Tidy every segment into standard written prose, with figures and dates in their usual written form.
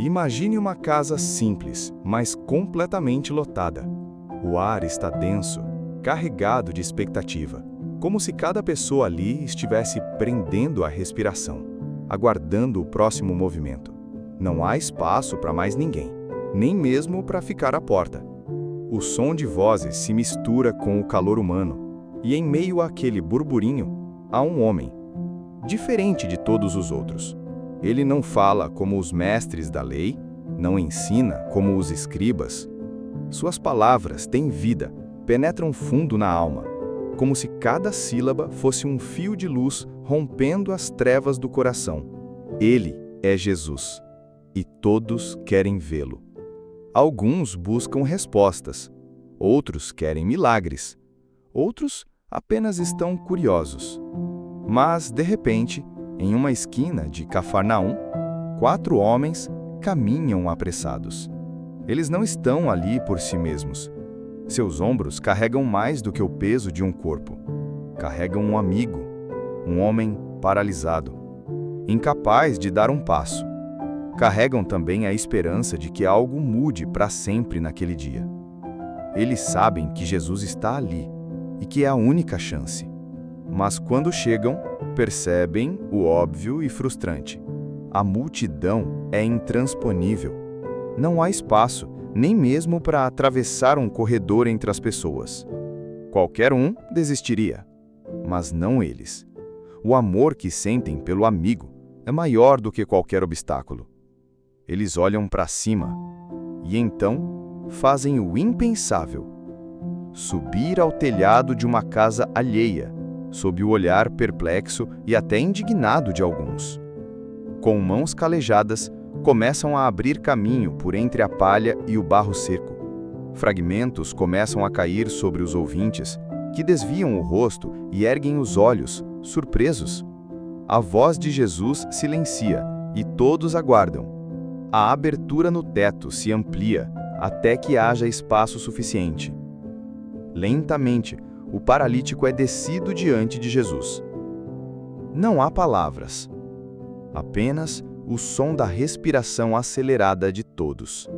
Imagine uma casa simples, mas completamente lotada. O ar está denso, carregado de expectativa, como se cada pessoa ali estivesse prendendo a respiração, aguardando o próximo movimento. Não há espaço para mais ninguém, nem mesmo para ficar à porta. O som de vozes se mistura com o calor humano, e em meio àquele burburinho, há um homem, diferente de todos os outros. Ele não fala como os mestres da lei, não ensina como os escribas. Suas palavras têm vida, penetram fundo na alma, como se cada sílaba fosse um fio de luz rompendo as trevas do coração. Ele é Jesus, e todos querem vê-lo. Alguns buscam respostas, outros querem milagres, outros apenas estão curiosos. Mas, de repente, em uma esquina de Cafarnaum, 4 homens caminham apressados. Eles não estão ali por si mesmos. Seus ombros carregam mais do que o peso de um corpo. Carregam um amigo, um homem paralisado, incapaz de dar um passo. Carregam também a esperança de que algo mude para sempre naquele dia. Eles sabem que Jesus está ali e que é a única chance. Mas quando chegam, percebem o óbvio e frustrante. A multidão é intransponível. Não há espaço, nem mesmo para atravessar um corredor entre as pessoas. Qualquer um desistiria, mas não eles. O amor que sentem pelo amigo é maior do que qualquer obstáculo. Eles olham para cima e então fazem o impensável: subir ao telhado de uma casa alheia, sob o olhar perplexo e até indignado de alguns. Com mãos calejadas, começam a abrir caminho por entre a palha e o barro seco. Fragmentos começam a cair sobre os ouvintes, que desviam o rosto e erguem os olhos, surpresos. A voz de Jesus silencia e todos aguardam. A abertura no teto se amplia até que haja espaço suficiente. Lentamente, o paralítico é descido diante de Jesus. Não há palavras, apenas o som da respiração acelerada de todos.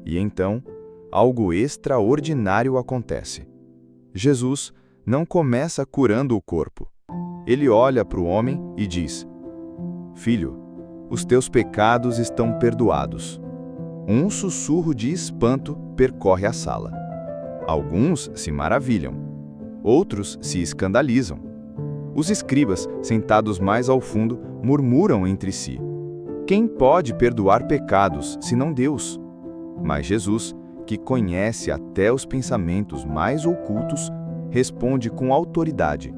E então, algo extraordinário acontece. Jesus não começa curando o corpo. Ele olha para o homem e diz: "Filho, os teus pecados estão perdoados." Um sussurro de espanto percorre a sala. Alguns se maravilham. Outros se escandalizam. Os escribas, sentados mais ao fundo, murmuram entre si: "Quem pode perdoar pecados, senão Deus?" Mas Jesus, que conhece até os pensamentos mais ocultos, responde com autoridade: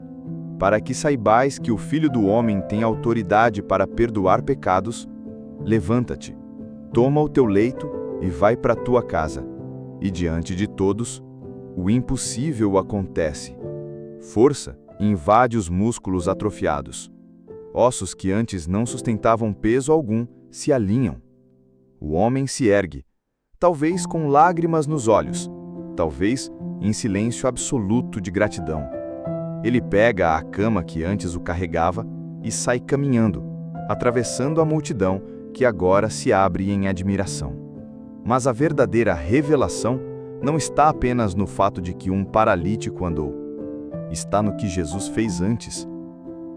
"Para que saibais que o Filho do Homem tem autoridade para perdoar pecados, levanta-te, toma o teu leito e vai para a tua casa." E diante de todos, o impossível acontece. Força invade os músculos atrofiados. Ossos que antes não sustentavam peso algum se alinham. O homem se ergue, talvez com lágrimas nos olhos, talvez em silêncio absoluto de gratidão. Ele pega a cama que antes o carregava e sai caminhando, atravessando a multidão que agora se abre em admiração. Mas a verdadeira revelação não está apenas no fato de que um paralítico andou. Está no que Jesus fez antes.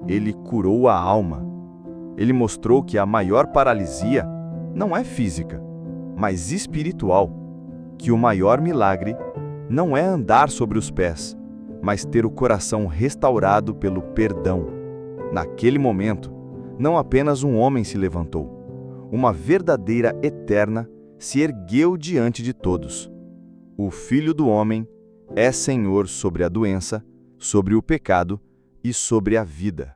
Ele curou a alma. Ele mostrou que a maior paralisia não é física, mas espiritual. Que o maior milagre não é andar sobre os pés, mas ter o coração restaurado pelo perdão. Naquele momento, não apenas um homem se levantou. Uma verdadeira eterna se ergueu diante de todos. O Filho do Homem é Senhor sobre a doença, sobre o pecado e sobre a vida.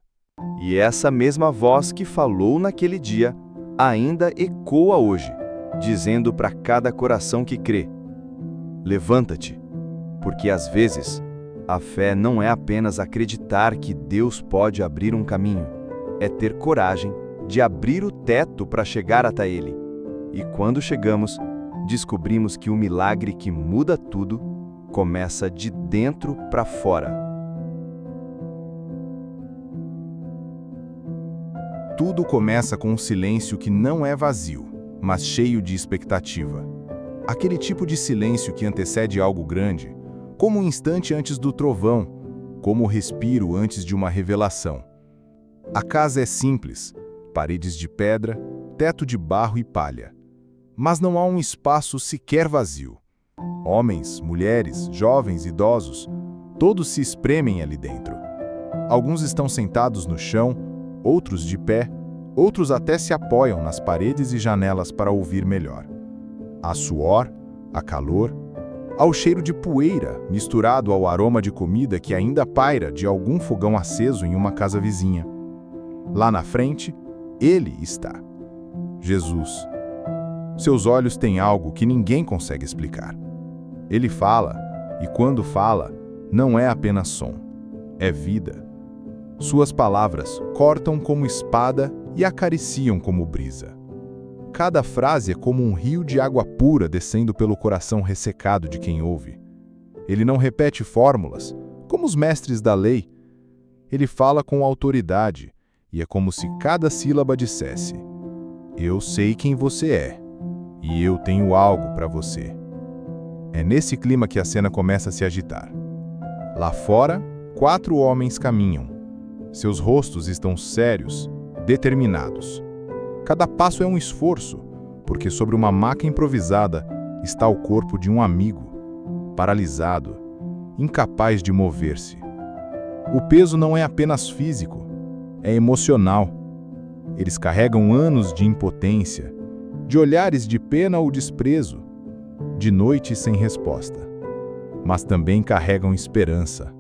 E essa mesma voz que falou naquele dia ainda ecoa hoje, dizendo para cada coração que crê: levanta-te, porque às vezes a fé não é apenas acreditar que Deus pode abrir um caminho, é ter coragem de abrir o teto para chegar até Ele. E quando chegamos, descobrimos que o milagre que muda tudo começa de dentro para fora. Tudo começa com um silêncio que não é vazio. mas cheio de expectativa. Aquele tipo de silêncio que antecede algo grande, como um instante antes do trovão, como o respiro antes de uma revelação. A casa é simples, paredes de pedra, teto de barro e palha. Mas não há um espaço sequer vazio. Homens, mulheres, jovens, idosos, todos se espremem ali dentro. Alguns estão sentados no chão, outros de pé, outros até se apoiam nas paredes e janelas para ouvir melhor. Há suor, há calor, há o cheiro de poeira misturado ao aroma de comida que ainda paira de algum fogão aceso em uma casa vizinha. Lá na frente, ele está. Jesus. Seus olhos têm algo que ninguém consegue explicar. Ele fala, e quando fala, não é apenas som, é vida. Suas palavras cortam como espada e acariciam como brisa. Cada frase é como um rio de água pura descendo pelo coração ressecado de quem ouve. Ele não repete fórmulas, como os mestres da lei. Ele fala com autoridade, e é como se cada sílaba dissesse: eu sei quem você é, e eu tenho algo para você. É nesse clima que a cena começa a se agitar. Lá fora, 4 homens caminham. Seus rostos estão sérios, determinados. Cada passo é um esforço, porque sobre uma maca improvisada está o corpo de um amigo, paralisado, incapaz de mover-se. O peso não é apenas físico, é emocional. Eles carregam anos de impotência, de olhares de pena ou desprezo, de noites sem resposta. Mas também carregam esperança.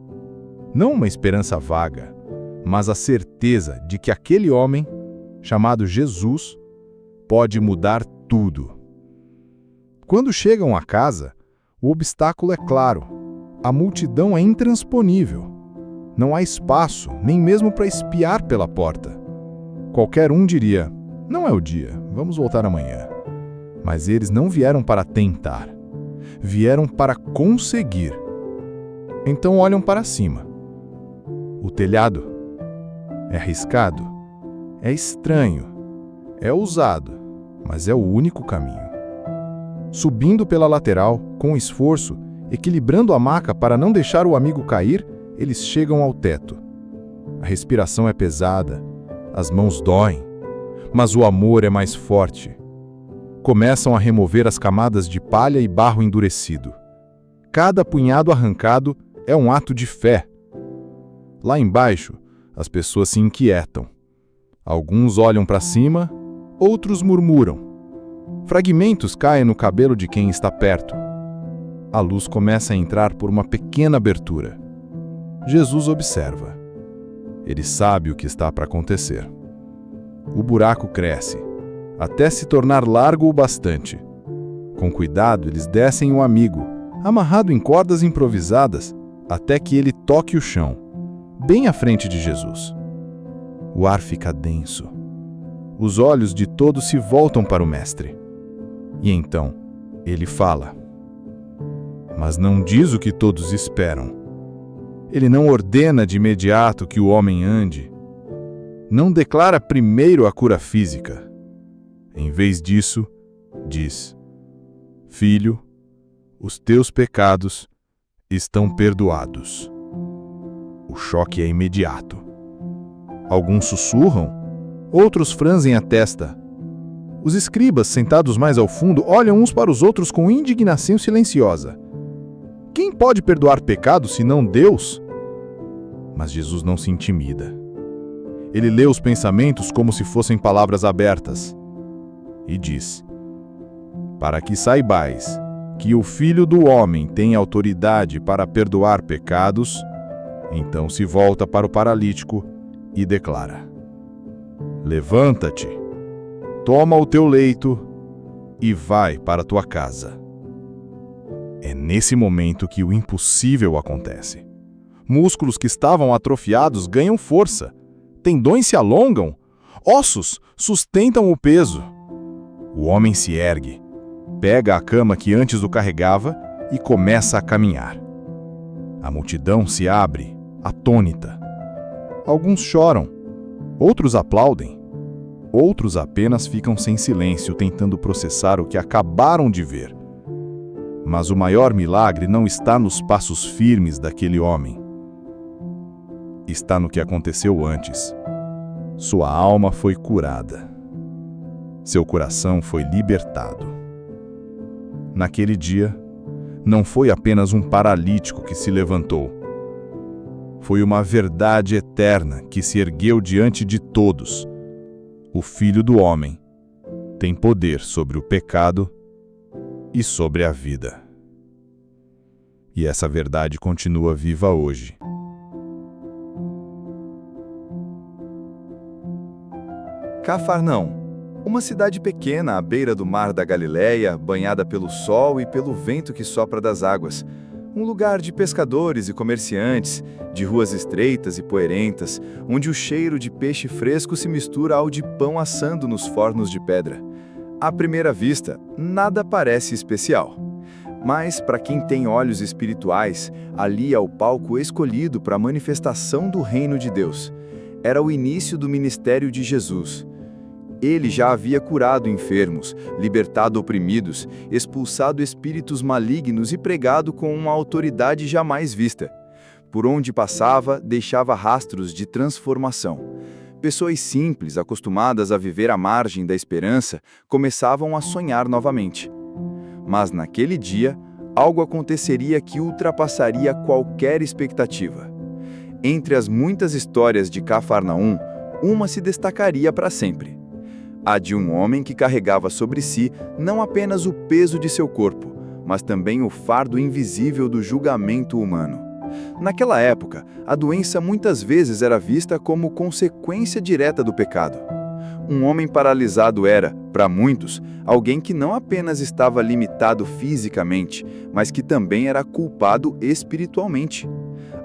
Não uma esperança vaga, mas a certeza de que aquele homem, chamado Jesus, pode mudar tudo. Quando chegam à casa, o obstáculo é claro. A multidão é intransponível. Não há espaço, nem mesmo para espiar pela porta. Qualquer um diria: não é o dia, vamos voltar amanhã. Mas eles não vieram para tentar. Vieram para conseguir. Então olham para cima. O telhado é arriscado, é estranho, é ousado, mas é o único caminho. Subindo pela lateral, com esforço, equilibrando a maca para não deixar o amigo cair, eles chegam ao teto. A respiração é pesada, as mãos doem, mas o amor é mais forte. Começam a remover as camadas de palha e barro endurecido. Cada punhado arrancado é um ato de fé. Lá embaixo, as pessoas se inquietam. Alguns olham para cima, outros murmuram. Fragmentos caem no cabelo de quem está perto. A luz começa a entrar por uma pequena abertura. Jesus observa. Ele sabe o que está para acontecer. O buraco cresce, até se tornar largo o bastante. Com cuidado, eles descem o amigo, amarrado em cordas improvisadas, até que ele toque o chão, bem à frente de Jesus. O ar fica denso. Os olhos de todos se voltam para o mestre. E então, ele fala. Mas não diz o que todos esperam. Ele não ordena de imediato que o homem ande. Não declara primeiro a cura física. Em vez disso, diz: Filho, os teus pecados estão perdoados. O choque é imediato. Alguns sussurram, outros franzem a testa. Os escribas, sentados mais ao fundo, olham uns para os outros com indignação silenciosa. Quem pode perdoar pecados senão Deus? Mas Jesus não se intimida. Ele lê os pensamentos como se fossem palavras abertas. E diz: Para que saibais que o Filho do Homem tem autoridade para perdoar pecados, então se volta para o paralítico e declara: Levanta-te, toma o teu leito e vai para a tua casa. É nesse momento que o impossível acontece. Músculos que estavam atrofiados ganham força, tendões se alongam, ossos sustentam o peso. O homem se ergue, pega a cama que antes o carregava e começa a caminhar. A multidão se abre, atônita. Alguns choram, outros aplaudem. Outros apenas ficam sem silêncio, tentando processar o que acabaram de ver. Mas o maior milagre não está nos passos firmes daquele homem. Está no que aconteceu antes. Sua alma foi curada. Seu coração foi libertado. Naquele dia, não foi apenas um paralítico que se levantou. Foi uma verdade eterna que se ergueu diante de todos. O Filho do Homem tem poder sobre o pecado e sobre a vida. E essa verdade continua viva hoje. Cafarnaum, uma cidade pequena à beira do mar da Galileia, banhada pelo sol e pelo vento que sopra das águas. Um lugar de pescadores e comerciantes, de ruas estreitas e poeirentas, onde o cheiro de peixe fresco se mistura ao de pão assando nos fornos de pedra. À primeira vista, nada parece especial. Mas, para quem tem olhos espirituais, ali é o palco escolhido para a manifestação do reino de Deus. Era o início do ministério de Jesus. Ele já havia curado enfermos, libertado oprimidos, expulsado espíritos malignos e pregado com uma autoridade jamais vista. Por onde passava, deixava rastros de transformação. Pessoas simples, acostumadas a viver à margem da esperança, começavam a sonhar novamente. Mas naquele dia, algo aconteceria que ultrapassaria qualquer expectativa. Entre as muitas histórias de Cafarnaum, uma se destacaria para sempre. A de um homem que carregava sobre si não apenas o peso de seu corpo, mas também o fardo invisível do julgamento humano. Naquela época, a doença muitas vezes era vista como consequência direta do pecado. Um homem paralisado era, para muitos, alguém que não apenas estava limitado fisicamente, mas que também era culpado espiritualmente.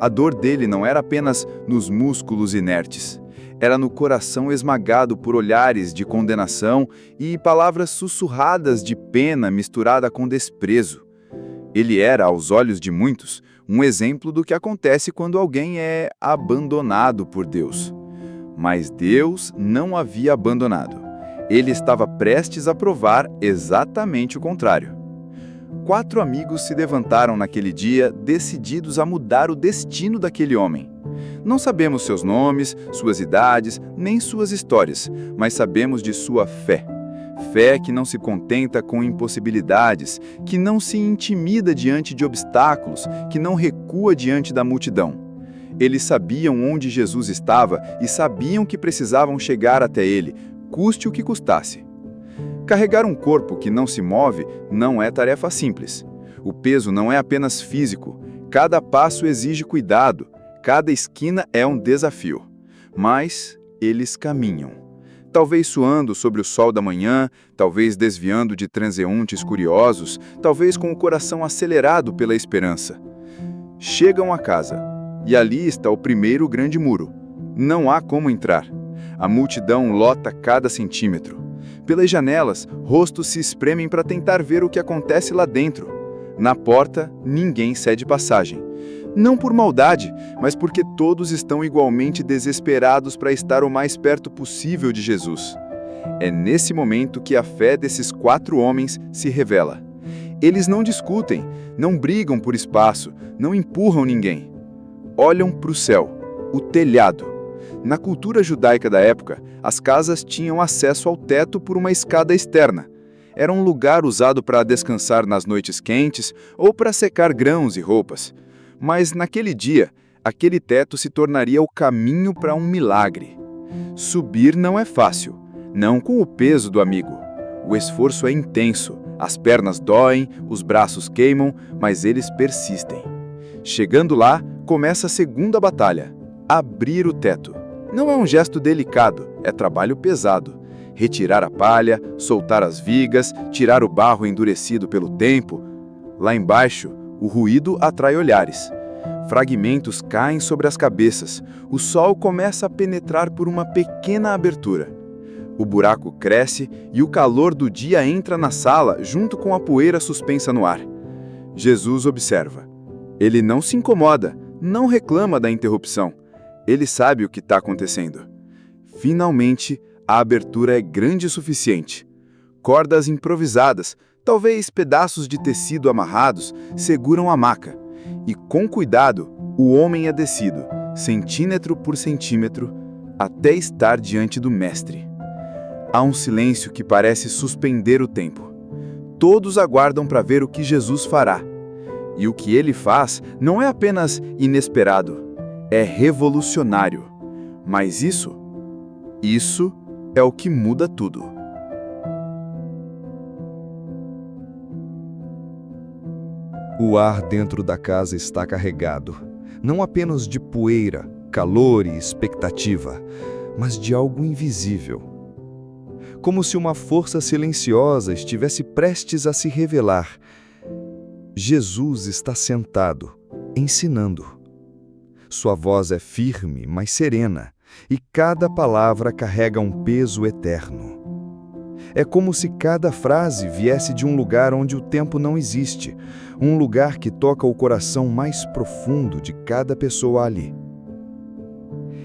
A dor dele não era apenas nos músculos inertes. Era no coração esmagado por olhares de condenação e palavras sussurradas de pena misturada com desprezo. Ele era, aos olhos de muitos, um exemplo do que acontece quando alguém é abandonado por Deus. Mas Deus não o havia abandonado. Ele estava prestes a provar exatamente o contrário. 4 amigos se levantaram naquele dia, decididos a mudar o destino daquele homem. Não sabemos seus nomes, suas idades, nem suas histórias, mas sabemos de sua fé. Fé que não se contenta com impossibilidades, que não se intimida diante de obstáculos, que não recua diante da multidão. Eles sabiam onde Jesus estava e sabiam que precisavam chegar até ele, custe o que custasse. Carregar um corpo que não se move não é tarefa simples. O peso não é apenas físico. Cada passo exige cuidado. Cada esquina é um desafio. Mas eles caminham. Talvez suando sobre o sol da manhã, talvez desviando de transeuntes curiosos, talvez com o coração acelerado pela esperança. Chegam à casa, e ali está o primeiro grande muro. Não há como entrar. A multidão lota cada centímetro. Pelas janelas, rostos se espremem para tentar ver o que acontece lá dentro. Na porta, ninguém cede passagem. Não por maldade, mas porque todos estão igualmente desesperados para estar o mais perto possível de Jesus. É nesse momento que a fé desses 4 homens se revela. Eles não discutem, não brigam por espaço, não empurram ninguém. Olham para o céu, o telhado. Na cultura judaica da época, as casas tinham acesso ao teto por uma escada externa. Era um lugar usado para descansar nas noites quentes ou para secar grãos e roupas. Mas naquele dia, aquele teto se tornaria o caminho para um milagre. Subir não é fácil, não com o peso do amigo. O esforço é intenso, as pernas doem, os braços queimam, mas eles persistem. Chegando lá, começa a segunda batalha: abrir o teto. Não é um gesto delicado, é trabalho pesado. Retirar a palha, soltar as vigas, tirar o barro endurecido pelo tempo. Lá embaixo, o ruído atrai olhares. Fragmentos caem sobre as cabeças. O sol começa a penetrar por uma pequena abertura. O buraco cresce e o calor do dia entra na sala junto com a poeira suspensa no ar. Jesus observa. Ele não se incomoda, não reclama da interrupção. Ele sabe o que está acontecendo. Finalmente, A abertura é grande o suficiente. Cordas improvisadas, talvez pedaços de tecido amarrados, seguram a maca. E com cuidado, o homem é descido, centímetro por centímetro, até estar diante do mestre. Há um silêncio que parece suspender o tempo. Todos aguardam para ver o que Jesus fará. E o que ele faz não é apenas inesperado, é revolucionário. Mas isso é o que muda tudo. O ar dentro da casa está carregado, não apenas de poeira, calor e expectativa, mas de algo invisível. Como se uma força silenciosa estivesse prestes a se revelar. Jesus está sentado, ensinando. Sua voz é firme, mas serena, e cada palavra carrega um peso eterno. É como se cada frase viesse de um lugar onde o tempo não existe, um lugar que toca o coração mais profundo de cada pessoa ali.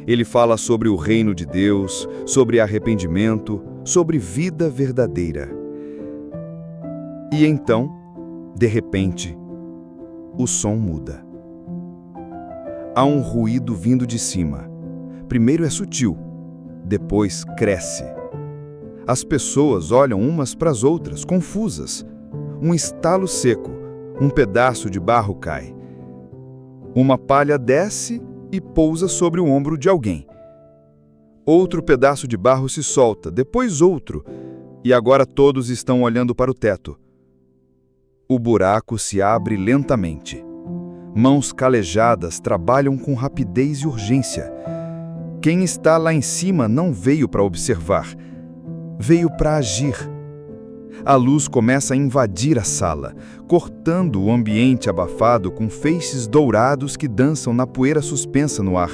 Ele fala sobre o reino de Deus, sobre arrependimento, sobre vida verdadeira. E então, de repente, o som muda. Há um ruído vindo de cima. Primeiro é sutil, depois cresce. As pessoas olham umas para as outras, confusas. Um estalo seco, um pedaço de barro cai. Uma palha desce e pousa sobre o ombro de alguém. Outro pedaço de barro se solta, depois outro, e agora todos estão olhando para o teto. O buraco se abre lentamente. Mãos calejadas trabalham com rapidez e urgência. Quem está lá em cima não veio para observar, veio para agir. A luz começa a invadir a sala, cortando o ambiente abafado com feixes dourados que dançam na poeira suspensa no ar.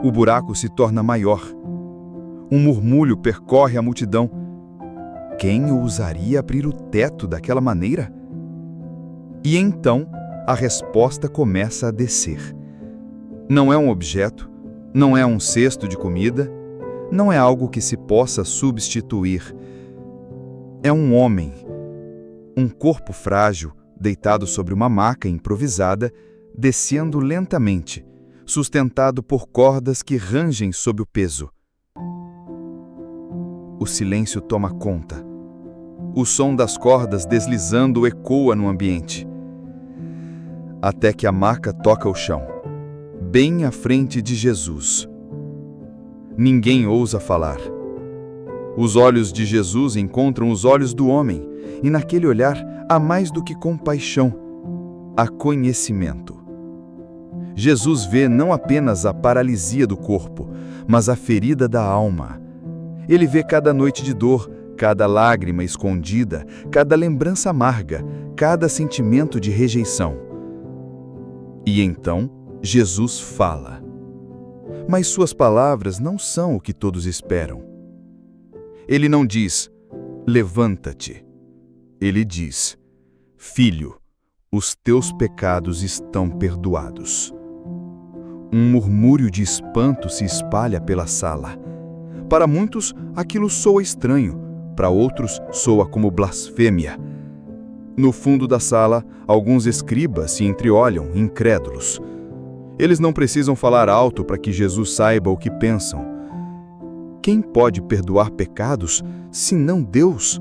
O buraco se torna maior. Um murmúrio percorre a multidão. Quem ousaria abrir o teto daquela maneira? E então, a resposta começa a descer. Não é um objeto, não é um cesto de comida, não é algo que se possa substituir. É um homem, um corpo frágil, deitado sobre uma maca improvisada, descendo lentamente, sustentado por cordas que rangem sob o peso. O silêncio toma conta. O som das cordas deslizando ecoa no ambiente. Até que a maca toca o chão, bem à frente de Jesus. Ninguém ousa falar. Os olhos de Jesus encontram os olhos do homem, e naquele olhar há mais do que compaixão, há conhecimento. Jesus vê não apenas a paralisia do corpo, mas a ferida da alma. Ele vê cada noite de dor, cada lágrima escondida, cada lembrança amarga, cada sentimento de rejeição. E então, Jesus fala. Mas suas palavras não são o que todos esperam. Ele não diz, levanta-te. Ele diz, filho, os teus pecados estão perdoados. Um murmúrio de espanto se espalha pela sala. Para muitos, aquilo soa estranho, para outros, soa como blasfêmia. No fundo da sala, alguns escribas se entreolham, incrédulos. Eles não precisam falar alto para que Jesus saiba o que pensam. Quem pode perdoar pecados, senão Deus?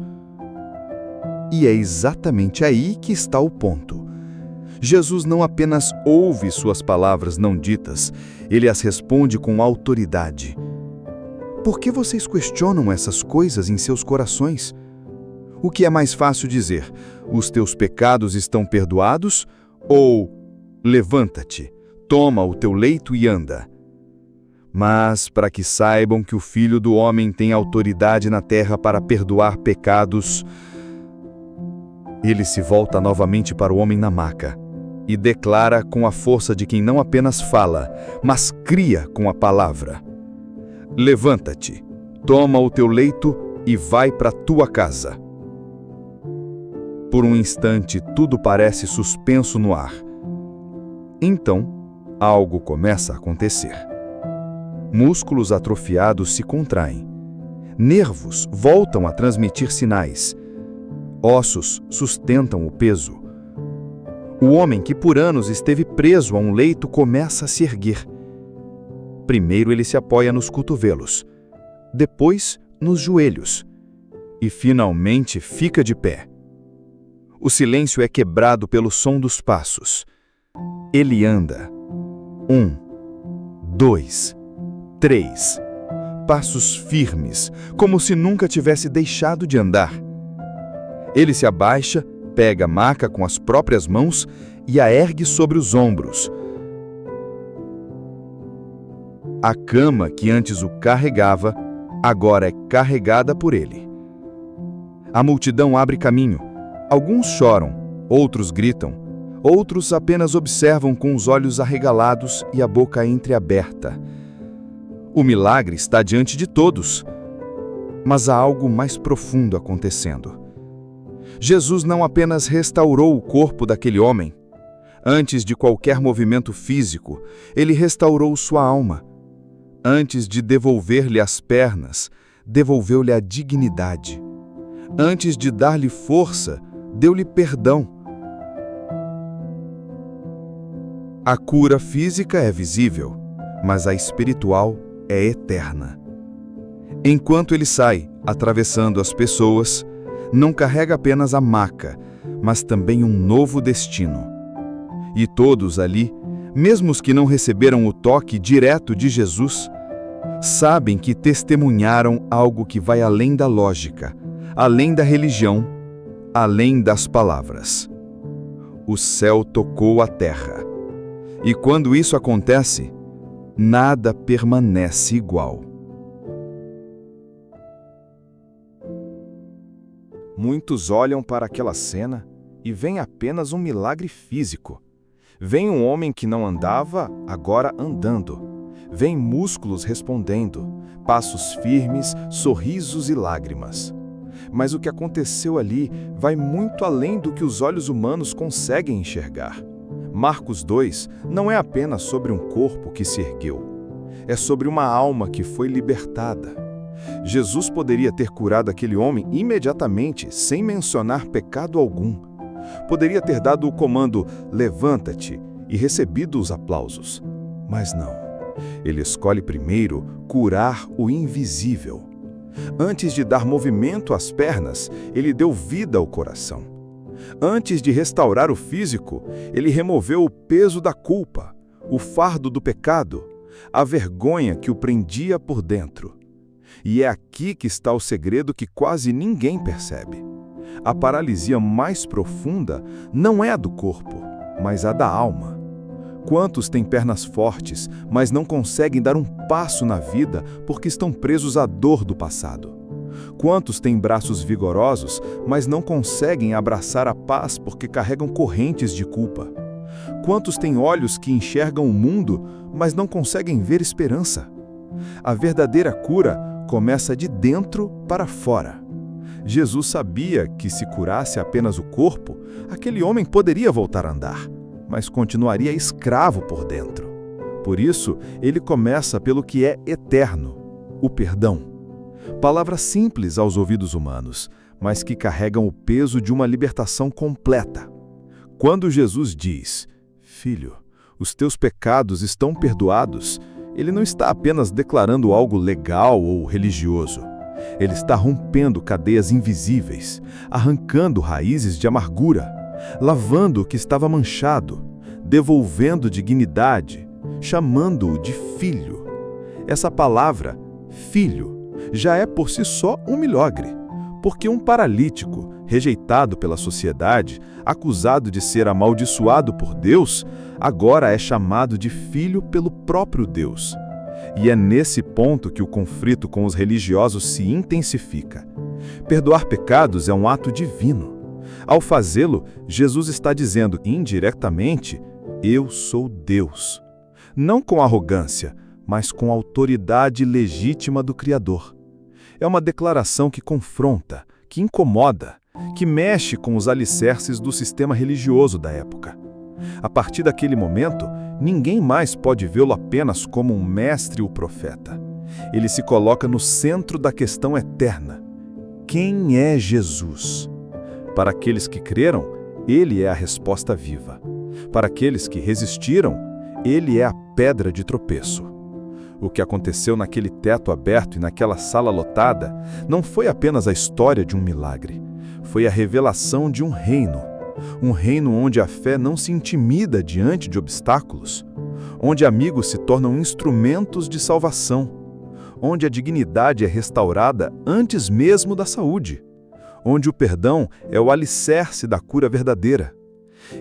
E é exatamente aí que está o ponto. Jesus não apenas ouve suas palavras não ditas, ele as responde com autoridade. Por que vocês questionam essas coisas em seus corações? O que é mais fácil dizer? Os teus pecados estão perdoados? Ou, levanta-te, toma o teu leito e anda. Mas, para que saibam que o Filho do Homem tem autoridade na terra para perdoar pecados, ele se volta novamente para o homem na maca e declara com a força de quem não apenas fala, mas cria com a palavra. Levanta-te, toma o teu leito e vai para tua casa. Por um instante, tudo parece suspenso no ar. Então, algo começa a acontecer. Músculos atrofiados se contraem. Nervos voltam a transmitir sinais. Ossos sustentam o peso. O homem que por anos esteve preso a um leito começa a se erguer. Primeiro ele se apoia nos cotovelos, depois nos joelhos e finalmente fica de pé. O silêncio é quebrado pelo som dos passos. Ele anda. 1, 2, 3. Passos firmes, como se nunca tivesse deixado de andar. Ele se abaixa, pega a maca com as próprias mãos e a ergue sobre os ombros. A cama que antes o carregava, agora é carregada por ele. A multidão abre caminho. Alguns choram, outros gritam, outros apenas observam com os olhos arregalados e a boca entreaberta. O milagre está diante de todos, mas há algo mais profundo acontecendo. Jesus não apenas restaurou o corpo daquele homem. Antes de qualquer movimento físico, ele restaurou sua alma. Antes de devolver-lhe as pernas, devolveu-lhe a dignidade. Antes de dar-lhe força, deu-lhe perdão. A cura física é visível, mas a espiritual é eterna. Enquanto ele sai, atravessando as pessoas, não carrega apenas a maca, mas também um novo destino. E todos ali, mesmo os que não receberam o toque direto de Jesus, sabem que testemunharam algo que vai além da lógica, além da religião, além das palavras. O céu tocou a terra. E quando isso acontece, nada permanece igual. Muitos olham para aquela cena e veem apenas um milagre físico. Vem um homem que não andava, agora andando. Vem músculos respondendo, passos firmes, sorrisos e lágrimas. Mas o que aconteceu ali vai muito além do que os olhos humanos conseguem enxergar. Marcos 2 não é apenas sobre um corpo que se ergueu. É sobre uma alma que foi libertada. Jesus poderia ter curado aquele homem imediatamente, sem mencionar pecado algum. Poderia ter dado o comando, levanta-te, e recebido os aplausos. Mas não. Ele escolhe primeiro curar o invisível. Antes de dar movimento às pernas, ele deu vida ao coração. Antes de restaurar o físico, ele removeu o peso da culpa, o fardo do pecado, a vergonha que o prendia por dentro. E é aqui que está o segredo que quase ninguém percebe. A paralisia mais profunda não é a do corpo, mas a da alma. Quantos têm pernas fortes, mas não conseguem dar um passo na vida porque estão presos à dor do passado? Quantos têm braços vigorosos, mas não conseguem abraçar a paz porque carregam correntes de culpa? Quantos têm olhos que enxergam o mundo, mas não conseguem ver esperança? A verdadeira cura começa de dentro para fora. Jesus sabia que se curasse apenas o corpo, aquele homem poderia voltar a andar, mas continuaria escravo por dentro. Por isso, ele começa pelo que é eterno, o perdão. Palavras simples aos ouvidos humanos, mas que carregam o peso de uma libertação completa. Quando Jesus diz, "Filho, os teus pecados estão perdoados", ele não está apenas declarando algo legal ou religioso. Ele está rompendo cadeias invisíveis, arrancando raízes de amargura, lavando o que estava manchado, devolvendo dignidade, chamando-o de filho. Essa palavra, filho, já é por si só um milagre, porque um paralítico, rejeitado pela sociedade, acusado de ser amaldiçoado por Deus, agora é chamado de filho pelo próprio Deus. E é nesse ponto que o conflito com os religiosos se intensifica. Perdoar pecados é um ato divino. Ao fazê-lo, Jesus está dizendo indiretamente, eu sou Deus. Não com arrogância, mas com a autoridade legítima do Criador. É uma declaração que confronta, que incomoda, que mexe com os alicerces do sistema religioso da época. A partir daquele momento, ninguém mais pode vê-lo apenas como um mestre ou profeta. Ele se coloca no centro da questão eterna. Quem é Jesus? Para aqueles que creram, ele é a resposta viva. Para aqueles que resistiram, ele é a pedra de tropeço. O que aconteceu naquele teto aberto e naquela sala lotada não foi apenas a história de um milagre. Foi a revelação de um reino onde a fé não se intimida diante de obstáculos, onde amigos se tornam instrumentos de salvação, onde a dignidade é restaurada antes mesmo da saúde, onde o perdão é o alicerce da cura verdadeira.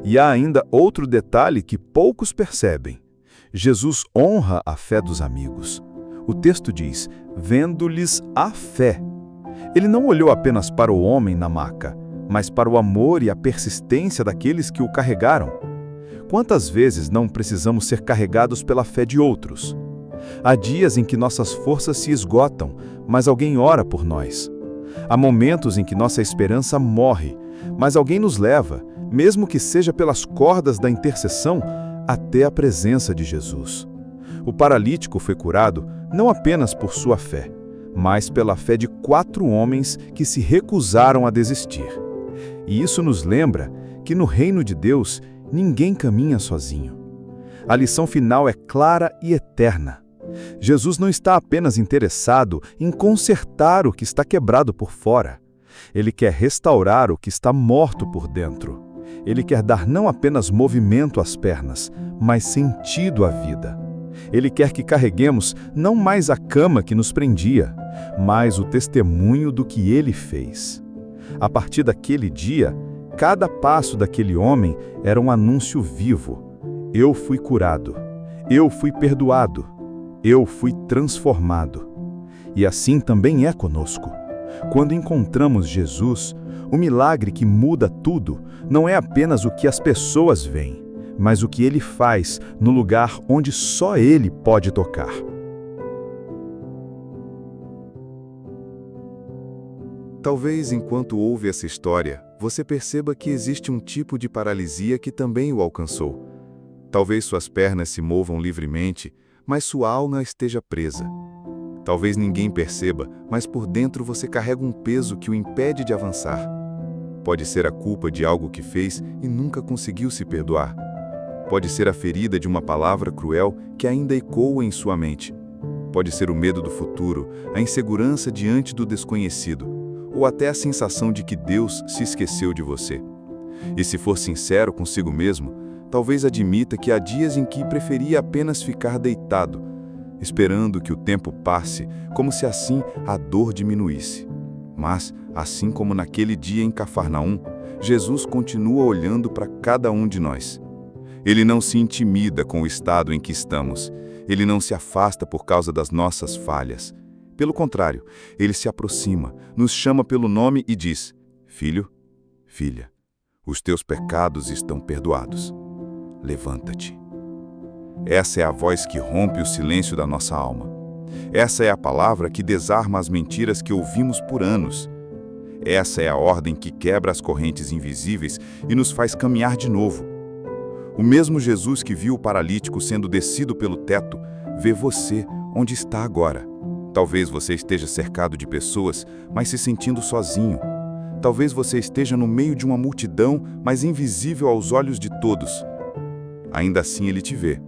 E há ainda outro detalhe que poucos percebem. Jesus honra a fé dos amigos. O texto diz, vendo-lhes a fé. Ele não olhou apenas para o homem na maca, mas para o amor e a persistência daqueles que o carregaram. Quantas vezes não precisamos ser carregados pela fé de outros? Há dias em que nossas forças se esgotam, mas alguém ora por nós. Há momentos em que nossa esperança morre, mas alguém nos leva, mesmo que seja pelas cordas da intercessão, até a presença de Jesus. O paralítico foi curado não apenas por sua fé, mas pela fé de 4 homens que se recusaram a desistir. E isso nos lembra que no reino de Deus ninguém caminha sozinho. A lição final é clara e eterna. Jesus não está apenas interessado em consertar o que está quebrado por fora. Ele quer restaurar o que está morto por dentro. Ele quer dar não apenas movimento às pernas, mas sentido à vida. Ele quer que carreguemos não mais a cama que nos prendia, mas o testemunho do que ele fez. A partir daquele dia, cada passo daquele homem era um anúncio vivo. Eu fui curado. Eu fui perdoado. Eu fui transformado. E assim também é conosco. Quando encontramos Jesus, o milagre que muda tudo não é apenas o que as pessoas veem, mas o que ele faz no lugar onde só ele pode tocar. Talvez enquanto ouve essa história, você perceba que existe um tipo de paralisia que também o alcançou. Talvez suas pernas se movam livremente, mas sua alma esteja presa. Talvez ninguém perceba, mas por dentro você carrega um peso que o impede de avançar. Pode ser a culpa de algo que fez e nunca conseguiu se perdoar. Pode ser a ferida de uma palavra cruel que ainda ecoa em sua mente. Pode ser o medo do futuro, a insegurança diante do desconhecido, ou até a sensação de que Deus se esqueceu de você. E se for sincero consigo mesmo, talvez admita que há dias em que preferia apenas ficar deitado, esperando que o tempo passe, como se assim a dor diminuísse. Mas, assim como naquele dia em Cafarnaum, Jesus continua olhando para cada um de nós. Ele não se intimida com o estado em que estamos. Ele não se afasta por causa das nossas falhas. Pelo contrário, ele se aproxima, nos chama pelo nome e diz: Filho, filha, os teus pecados estão perdoados. Levanta-te. Essa é a voz que rompe o silêncio da nossa alma. Essa é a palavra que desarma as mentiras que ouvimos por anos. Essa é a ordem que quebra as correntes invisíveis e nos faz caminhar de novo. O mesmo Jesus que viu o paralítico sendo descido pelo teto, vê você onde está agora. Talvez você esteja cercado de pessoas, mas se sentindo sozinho. Talvez você esteja no meio de uma multidão, mas invisível aos olhos de todos. Ainda assim ele te vê.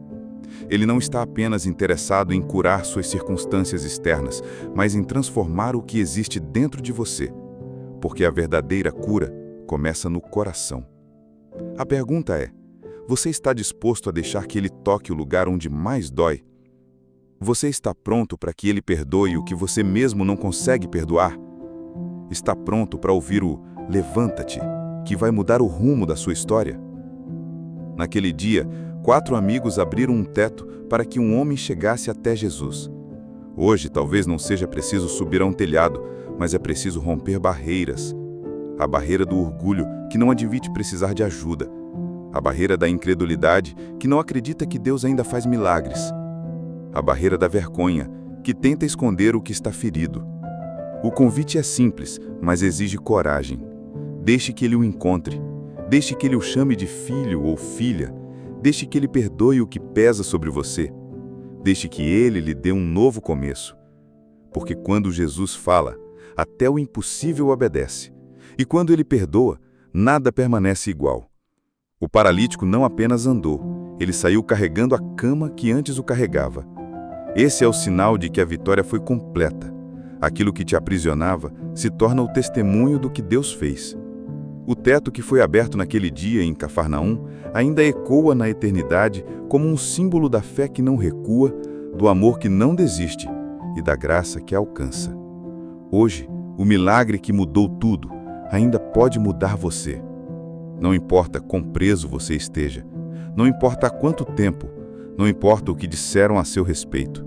Ele não está apenas interessado em curar suas circunstâncias externas, mas em transformar o que existe dentro de você. Porque a verdadeira cura começa no coração. A pergunta é: você está disposto a deixar que ele toque o lugar onde mais dói? Você está pronto para que ele perdoe o que você mesmo não consegue perdoar? Está pronto para ouvir o "levanta-te", que vai mudar o rumo da sua história? Naquele dia, 4 amigos abriram um teto para que um homem chegasse até Jesus. Hoje, talvez não seja preciso subir a um telhado, mas é preciso romper barreiras. A barreira do orgulho, que não admite precisar de ajuda. A barreira da incredulidade, que não acredita que Deus ainda faz milagres. A barreira da vergonha, que tenta esconder o que está ferido. O convite é simples, mas exige coragem. Deixe que ele o encontre. Deixe que ele o chame de filho ou filha. Deixe que ele perdoe o que pesa sobre você. Deixe que ele lhe dê um novo começo. porque quando Jesus fala, até o impossível obedece. E quando ele perdoa, nada permanece igual. O paralítico não apenas andou, ele saiu carregando a cama que antes o carregava. Esse é o sinal de que a vitória foi completa. Aquilo que te aprisionava se torna o testemunho do que Deus fez. O teto que foi aberto naquele dia em Cafarnaum ainda ecoa na eternidade como um símbolo da fé que não recua, do amor que não desiste e da graça que alcança. Hoje, o milagre que mudou tudo ainda pode mudar você. Não importa quão preso você esteja, não importa há quanto tempo, não importa o que disseram a seu respeito.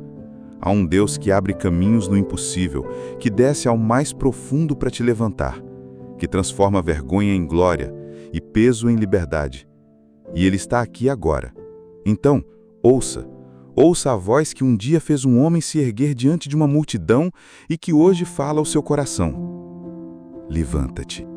Há um Deus que abre caminhos no impossível, que desce ao mais profundo para te levantar, que transforma vergonha em glória e peso em liberdade. E Ele está aqui agora. Então, ouça a voz que um dia fez um homem se erguer diante de uma multidão e que hoje fala ao seu coração. Levanta-te.